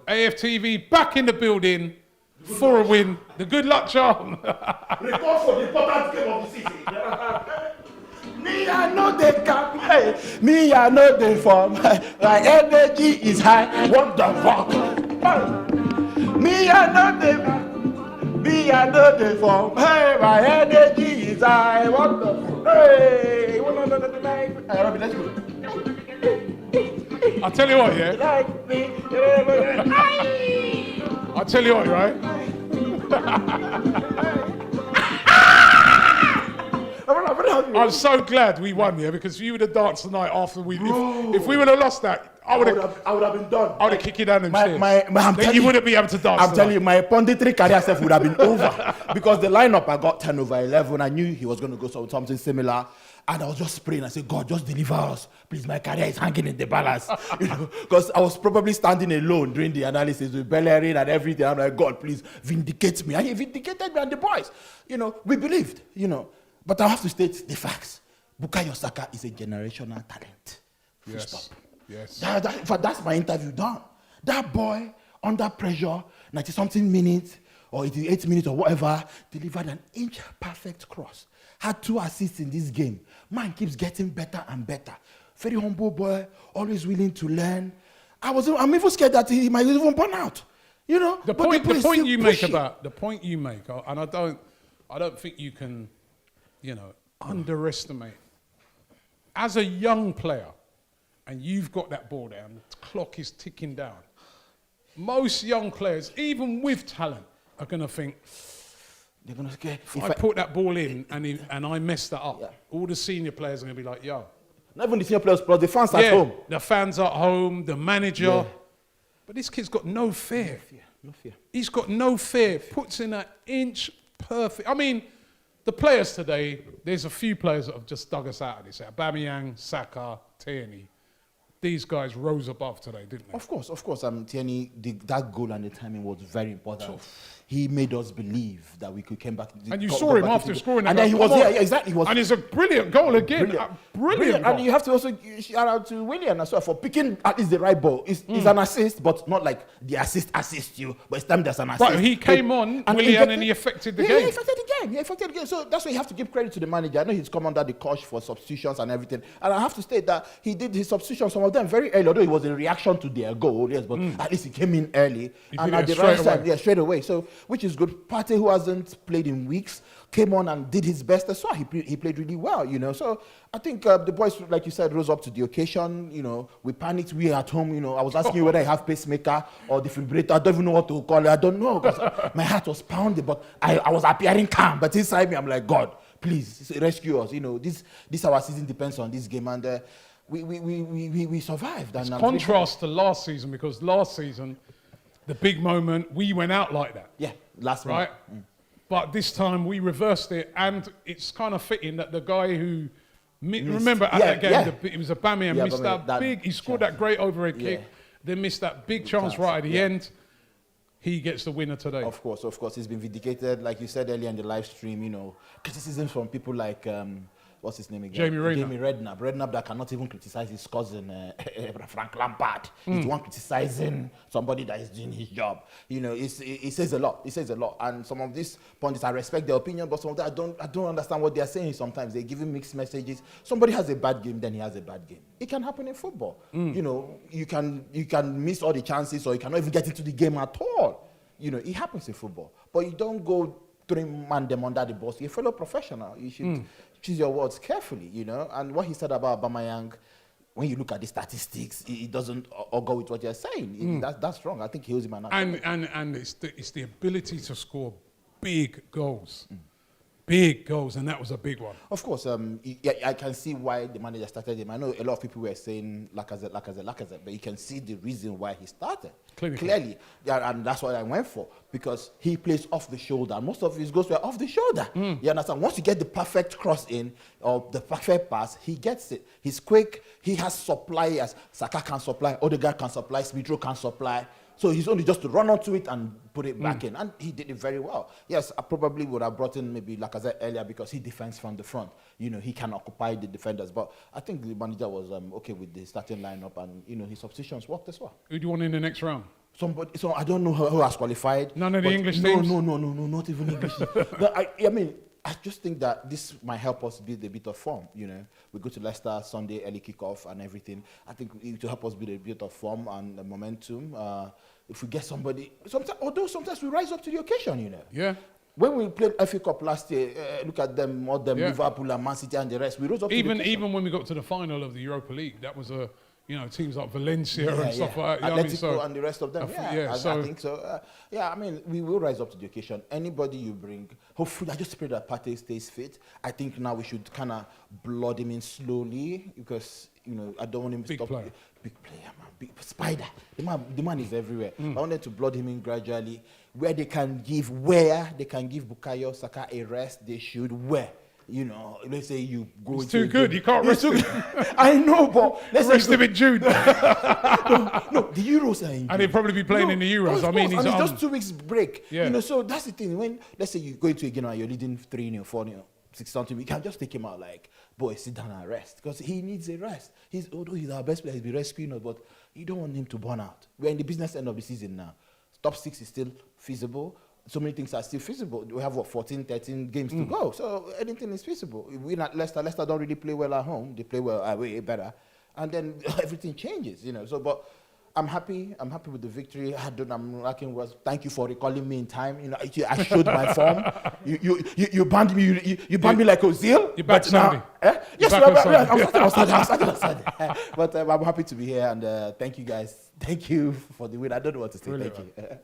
AFTV back in the building for a win. The good luck charm. Report for the important game of the season. Me, I know they can play. Me, I know they form. My energy is high. What the fuck? Me, I know they. Me, I know they form. Hey, my energy is high. What the fuck? Hey, Robin, let's go. I'll tell you what, yeah. I'll tell you what, right? I'm so glad we won, yeah, because you would have danced the night after we. If we would have lost that, I would have been done. I would have kicked you down them stairs. Then you wouldn't be able to dance. I'm telling you, my punditry career self would have been over because the lineup I got 10 over 11. I knew he was going to go something similar. And I was just praying. I said, God, just deliver us. Please, my career is hanging in the balance. Because I was probably standing alone during the analysis with Bellerin and everything. I'm like, God, please vindicate me. And he vindicated me and the boys. We believed, But I have to state the facts. Bukayo Saka is a generational talent. Full stop. Yes. That's my interview done. That boy, under pressure, 90-something minutes, or 88 minutes or whatever, delivered an inch-perfect cross. Had 2 assists in this game. Man keeps getting better and better. Very humble boy, always willing to learn. I'm even scared that he might even burn out. The point you make, and I don't think you can, underestimate. As a young player, and you've got that ball down, the clock is ticking down. Most young players, even with talent, are going to think, they're going to scare. If I put that ball in and I mess that up, all the senior players are going to be like, yo. Not even the senior players, but the fans at home. The fans at home, the manager. Yeah. But this kid's got no fear. No fear. He's got no fear. Puts in an inch perfect. I mean, the players today, there's a few players that have just dug us out of this. Aubameyang, Saka, Tierney. These guys rose above today, didn't they? Of course. Tierney, that goal and the timing was very important. He made us believe that we could come back. And you saw him after scoring. And then he was there, exactly. And it's a brilliant goal again. Brilliant goal. And you have to also shout out to Willian as well for picking at least the right ball. It's an assist, but not like the assist you, but it's time there's an assist. Right, he came on, Willian, and he affected the game. He affected the game. So that's why you have to give credit to the manager. I know he's come under the cosh for substitutions and everything. And I have to state that he did his substitutions, some of them very early, although it was a reaction to their goal, yes, but at least he came in early. And at the right time, straight away. So, which is good. Partey, who hasn't played in weeks, came on and did his best as well. He played really well, So I think the boys, like you said, rose up to the occasion. We panicked. We at home, I was asking you whether I have pacemaker or defibrillator. I don't even know what to call it. I don't know because my heart was pounding, but I was appearing calm. But inside me, I'm like, God, please rescue us. This our season depends on this game, and we survived. It's contrast to last season because last season, the big moment, we went out like that. Yeah, last right. But this time we reversed it, and it's kind of fitting that the guy who remember at that game, it was Aubameyang missed that big. He scored that great overhead kick, then missed that big chance right at the end. He gets the winner today. Of course, he's been vindicated, like you said earlier in the live stream. Criticisms from people like. What's his name again? Jamie Redknapp that cannot even criticize his cousin, Frank Lampard. He's the one criticizing somebody that is doing his job. He says a lot. And some of these pundits, I respect their opinion, but some of them, I don't understand what they're saying sometimes. They're giving mixed messages. Somebody has a bad game, then he has a bad game. It can happen in football. You can miss all the chances or you cannot even get into the game at all. It happens in football. But you don't go man them under the bus. You're a fellow professional. You should choose your words carefully, And what he said about Aubameyang, when you look at the statistics, it doesn't all go with what you're saying. That's wrong. I think he owes him an apology. And it's the ability to score big goals. Big goals, and that was a big one. Of course, I can see why the manager started him. I know a lot of people were saying Lacazette, but you can see the reason why he started. Clearly. Yeah, and that's what I went for, because he plays off the shoulder. Most of his goals were off the shoulder. You understand? Once you get the perfect cross in, or the perfect pass, he gets it. He's quick, he has supply, as Saka can supply, Odegaard can supply, Smith Rowe can supply. So he's only just to run onto it and put it back in. And he did it very well. Yes, I probably would have brought in maybe Lacazette earlier because he defends from the front. He can occupy the defenders. But I think the manager was okay with the starting lineup, and his substitutions worked as well. Who do you want in the next round? somebody. So I don't know who has qualified. None of the English teams? No, not even English. But I mean, I just think that this might help us build a bit of form. You know, we go to Leicester Sunday, early kickoff and everything. I think it will help us build a bit of form and momentum. If we get somebody, sometimes we rise up to the occasion. You know. Yeah. When we played FA Cup last year, look at them, Liverpool and Man City and the rest. We rose up to the occasion. Even when we got to the final of the Europa League, that was teams like Valencia and stuff like that. Atletico and the rest of them. I think so. I mean, we will rise up to the occasion. Anybody you bring, hopefully, I just pray that Partey stays fit. I think now we should kind of blood him in slowly because, I don't want him to stop. Big player, man. Big spider. The man is everywhere. I wanted to blood him in gradually. Where they can give Bukayo Saka a rest, they should. Let's say you go. It's too good. You can't rest him. I know, but let's rest him in June. no, the Euros are in June. And he'll probably be playing in the Euros. I mean, it's just 2 weeks break. Yeah. So that's the thing. When let's say you go into a game and you're leading 3-0, 4-0, 6-something, you can just take him out like, boy, sit down and rest because he needs a rest. Although he's our best player, he'll be rescuing us, but you don't want him to burn out. We're in the business end of the season now. Top 6 is still feasible. So many things are still feasible. We have 14, 13 games to go. So anything is feasible. If we not Leicester don't really play well at home. They play well away better, and then everything changes. So, but I'm happy. I'm happy with the victory. I'm lacking was. Thank you for recalling me in time. I showed my form. You banned me. You banned me like Ozil. You're back Sunday. Yes, I'm starting on Sunday. But I'm happy to be here, and thank you guys. Thank you for the win. I don't know what to say. Brilliant. Thank you.